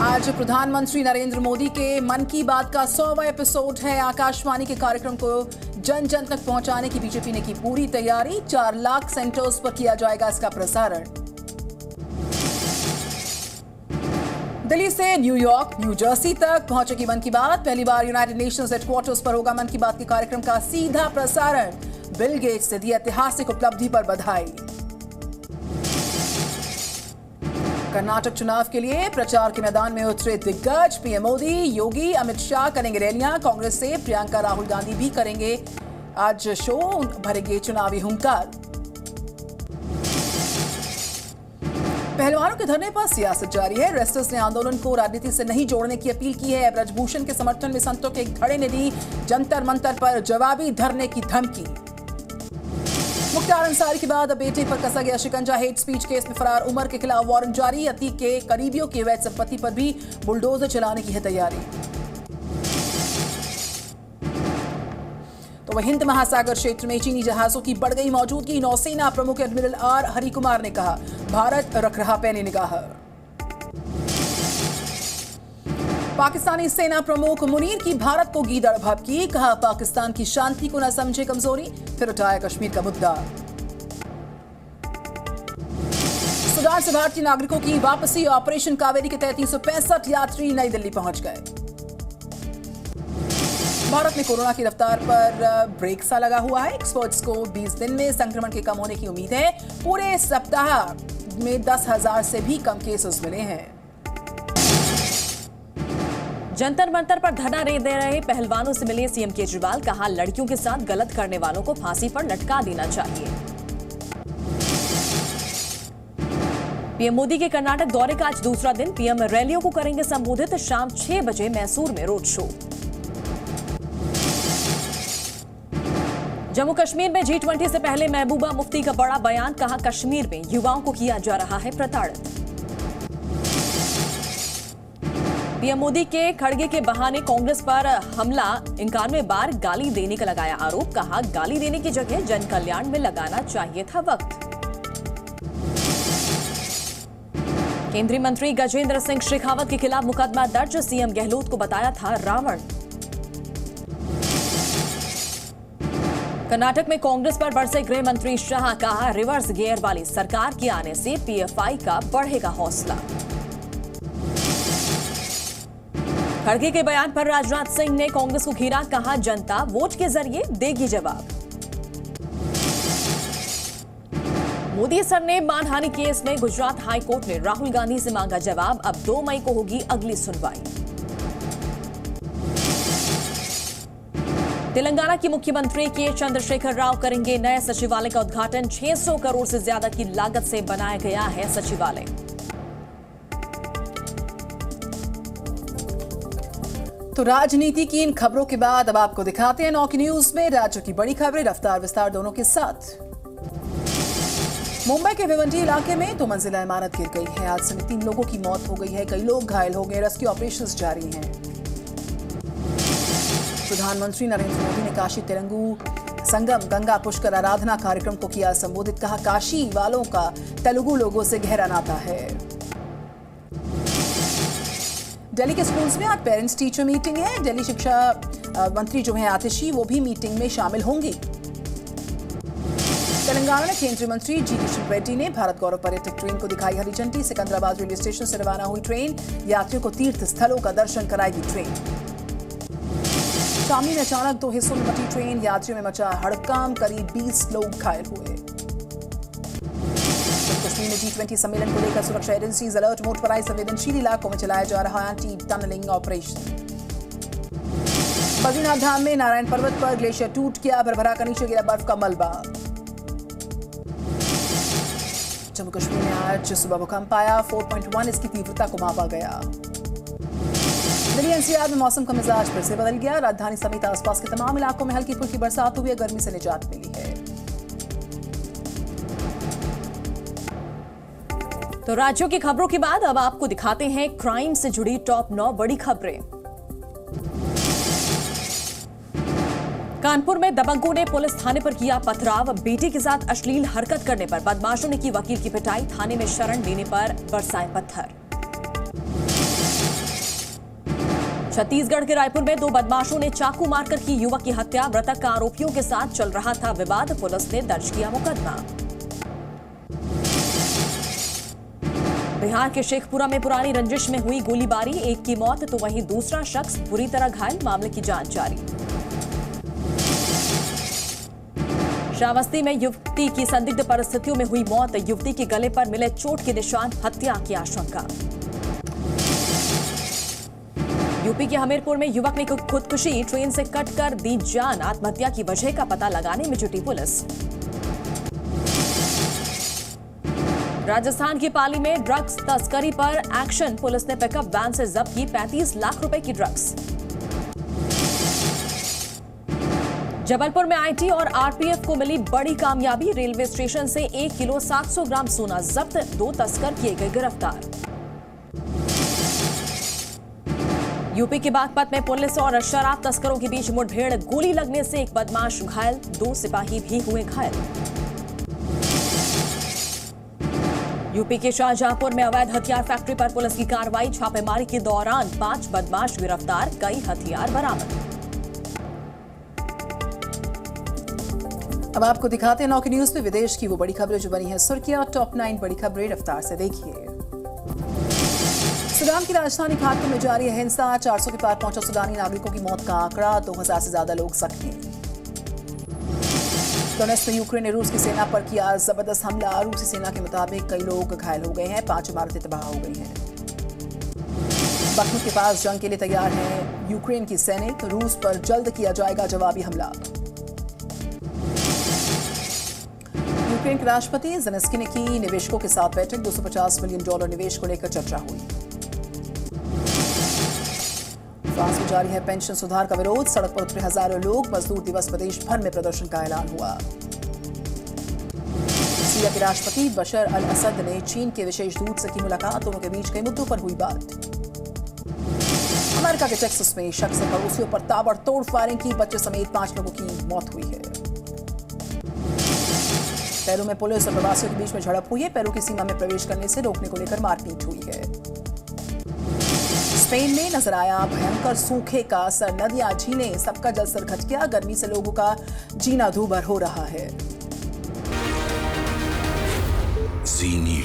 आज प्रधानमंत्री नरेंद्र मोदी के मन की बात का 100वां एपिसोड है। आकाशवाणी के कार्यक्रम को जन जन तक पहुंचाने की बीजेपी ने की पूरी तैयारी। 4 लाख सेंटर्स पर किया जाएगा इसका प्रसारण। दिल्ली से न्यूयॉर्क, न्यू जर्सी तक पहुंचेगी मन की बात। पहली बार यूनाइटेड नेशंस हेडक्वार्टर्स पर होगा मन की बात के कार्यक्रम का सीधा प्रसारण। बिल गेट्स ने दी ऐतिहासिक उपलब्धि पर बधाई। कर्नाटक चुनाव के लिए प्रचार के मैदान में उतरे दिग्गज। पीएम मोदी, योगी, अमित शाह करेंगे रैलियां। कांग्रेस से प्रियंका, राहुल गांधी भी करेंगे आज शो, भरेंगे चुनावी हुंकार। पहलवानों के धरने पर सियासत जारी है। रेस्टर्स ने आंदोलन को राजनीति से नहीं जोड़ने की अपील की है। ब्रजभूषण के समर्थन में संतों के एक धड़े ने दी जंतर मंतर पर जवाबी धरने की धमकी। मुख्तार अंसारी के बाद अब बेटे पर कसा गया शिकंजा। हेट स्पीच केस में फरार उमर के खिलाफ वारंट जारी। अतीक के करीबियों की अवैध संपत्ति पर भी बुलडोजर चलाने की है तैयारी। तो वह हिंद महासागर क्षेत्र में चीनी जहाजों की बढ़ गई मौजूदगी। नौसेना प्रमुख एडमिरल आर हरिकुमार ने कहा, भारत रख रहा पैनी निगाह। पाकिस्तानी सेना प्रमुख मुनीर की भारत को गीदड़ भभकी। कहा, पाकिस्तान की शांति को न समझे कमजोरी। फिर उठाया कश्मीर का मुद्दा। सूडान से भारतीय नागरिकों की वापसी। ऑपरेशन कावेरी के तहत 365 यात्री नई दिल्ली पहुंच गए। भारत में कोरोना की रफ्तार पर ब्रेक सा लगा हुआ है। एक्सपर्ट्स को 20 दिन में संक्रमण के कम होने की उम्मीद है। पूरे सप्ताह में 10,000 से भी कम केसेस मिले हैं। जंतर मंतर पर धरना दे रहे पहलवानों से मिले सीएम केजरीवाल। कहा, लड़कियों के साथ गलत करने वालों को फांसी पर लटका देना चाहिए। पीएम मोदी के कर्नाटक दौरे का आज दूसरा दिन। पीएम रैलियों को करेंगे संबोधित। शाम 6 बजे मैसूर में रोड शो। जम्मू कश्मीर में G20 से पहले महबूबा मुफ्ती का बड़ा बयान। कहा, कश्मीर में युवाओं को किया जा रहा है प्रताड़ित। पीएम मोदी के खड़गे के बहाने कांग्रेस पर हमला। 91 बार गाली देने का लगाया आरोप। कहा, गाली देने की जगह जन कल्याण में लगाना चाहिए था वक्त। केंद्रीय मंत्री गजेंद्र सिंह शेखावत के खिलाफ मुकदमा दर्ज। सीएम गहलोत को बताया था रावण। कर्नाटक में कांग्रेस पर बरसे गृह मंत्री शाह। कहा, रिवर्स गियर वाली सरकार के आने से पीएफआई का बढ़ेगा हौसला। खड़गे के बयान पर राजनाथ सिंह ने कांग्रेस को घेरा। कहा, जनता वोट के जरिए देगी जवाब। मोदी सर ने मानहानि केस में गुजरात हाई कोर्ट ने राहुल गांधी से मांगा जवाब। अब 2 मई को होगी अगली सुनवाई। तेलंगाना के मुख्यमंत्री के चंद्रशेखर राव करेंगे नए सचिवालय का उद्घाटन। 600 करोड़ से ज्यादा की लागत से बनाया गया है सचिवालय। तो राजनीति की इन खबरों के बाद अब आपको दिखाते हैं नौकी न्यूज में राज्य की बड़ी खबरें, रफ्तार विस्तार दोनों के साथ। मुंबई के भिवंडी इलाके में 2 मंजिला इमारत गिर गई है। हादसे में 3 लोगों की मौत हो गई है, कई लोग घायल हो गए। रेस्क्यू ऑपरेशंस जारी हैं। प्रधानमंत्री नरेंद्र मोदी ने काशी तेलुगु संगम गंगा पुष्कर आराधना कार्यक्रम को किया संबोधित। कहा, काशी वालों का तेलुगु लोगों से गहरा नाता है। दिल्ली के स्कूल्स में आज पेरेंट्स टीचर मीटिंग है। दिल्ली शिक्षा मंत्री जो है आतिशी, वो भी मीटिंग में शामिल होंगी। तेलंगाना में केंद्रीय मंत्री जी किशन रेड्डी ने भारत गौरव पर्यटक ट्रेन को दिखाई हरी झंडी। सिकंदराबाद रेलवे स्टेशन से रवाना हुई ट्रेन। यात्रियों को तीर्थ स्थलों का दर्शन कराएगी ट्रेन। शामली में अचानक 2 हिस्सों में बटी ट्रेन। यात्रियों में मचा हड़कंप, करीब 20 लोग घायल हुए। कश्मीर में G20 सम्मेलन को लेकर सुरक्षा एजेंसीज अलर्ट मोड पर आई। संवेदनशील इलाकों में चलाया जा रहा एंटी टनलिंग ऑपरेशन। बद्रीनाथ धाम में नारायण पर्वत पर ग्लेशियर टूट गया। भरभरा कर नीचे गिरा बर्फ का मलबा। जम्मू कश्मीर में आज सुबह भूकंप आया। 4.1 इसकी तीव्रता को मापा गया। दिल्ली एनसीआर में मौसम का मिजाज फिर से बदल गया। राजधानी समेत आसपास के तमाम इलाकों में हल्की फुल्की बरसात हुई है। गर्मी से निजात मिली है। तो राज्यों की खबरों के बाद अब आपको दिखाते हैं क्राइम से जुड़ी टॉप 9 बड़ी खबरें। कानपुर में दबंगों ने पुलिस थाने पर किया पथराव। बेटे के साथ अश्लील हरकत करने पर बदमाशों ने की वकील की पिटाई। थाने में शरण लेने पर बरसाए पत्थर। छत्तीसगढ़ के रायपुर में 2 बदमाशों ने चाकू मारकर की युवक की हत्या। मृतक का आरोपियों के साथ चल रहा था विवाद। पुलिस ने दर्ज किया मुकदमा। बिहार के शेखपुरा में पुरानी रंजिश में हुई गोलीबारी, एक की मौत तो वहीं दूसरा शख्स बुरी तरह घायल। मामले की जांच जारी। श्रावस्ती में युवती की संदिग्ध परिस्थितियों में हुई मौत। युवती के गले पर मिले चोट के निशान, हत्या की आशंका। यूपी के हमीरपुर में युवक ने खुदकुशी, ट्रेन से कटकर दी जान। आत्महत्या की वजह का पता लगाने में जुटी पुलिस। राजस्थान की पाली में ड्रग्स तस्करी पर एक्शन। पुलिस ने पिकअप वैन से जब्त की 35 लाख रुपए की ड्रग्स। जबलपुर में आईटी और आरपीएफ को मिली बड़ी कामयाबी। रेलवे स्टेशन से 1 किलो 700 ग्राम सोना जब्त। 2 तस्कर किए गए गिरफ्तार। यूपी के बागपत में पुलिस और शराब तस्करों के बीच मुठभेड़। गोली लगने से एक बदमाश घायल, 2 सिपाही भी हुए घायल। यूपी के शाहजहांपुर में अवैध हथियार फैक्ट्री पर पुलिस की कार्रवाई। छापेमारी के दौरान 5 बदमाश गिरफ्तार, कई हथियार बरामद। अब आपको दिखाते हैं नौकी न्यूज में विदेश की वो बड़ी खबरें जो बनी है सुर्खियां। टॉप 9 बड़ी खबरें रफ्तार से देखिए। सूडान की राजधानी खार्तूम में जारी है हिंसा। 400 के पार पहुंचा सूडानी नागरिकों की मौत का आंकड़ा। 2000 से ज्यादा लोग जख्मी। डोनेट्स्क में यूक्रेन ने रूस की सेना पर किया जबरदस्त हमला। रूसी सेना के मुताबिक कई लोग घायल हो गए हैं। 5 इमारतें तबाह हो गई हैं। बखमुत के पास जंग के लिए तैयार है यूक्रेन की सैनिक। रूस पर जल्द किया जाएगा जवाबी हमला। यूक्रेन के राष्ट्रपति ज़ेलेंस्की ने की निवेशकों के साथ बैठक। $250 मिलियन निवेश को लेकर चर्चा हुई। फ्रांस में जारी है पेंशन सुधार का विरोध। सड़क पर उतरे हजारों लोग। मजदूर दिवस प्रदेश भर में प्रदर्शन का ऐलान हुआ। सीरिया के राष्ट्रपति बशर अल असद ने चीन के विशेष दूत से की मुलाकात। दोनों के बीच कई मुद्दों पर हुई बात। अमेरिका के टेक्सास में शख्स ने पड़ोसियों पर ताबड़तोड़ फायरिंग की। बच्चे समेत 5 लोगों की मौत हुई है। पेरू में पुलिस और प्रवासियों के बीच में झड़प हुई है। पेरू की सीमा में प्रवेश करने से रोकने को लेकर मारपीट हुई है। स्पेन में नजर आया भयंकर सूखे का असर। नदियां, झीलें, सबका जलस्तर घट गया। गर्मी से लोगों का जीना दूभर हो रहा है। जी न्यूज़।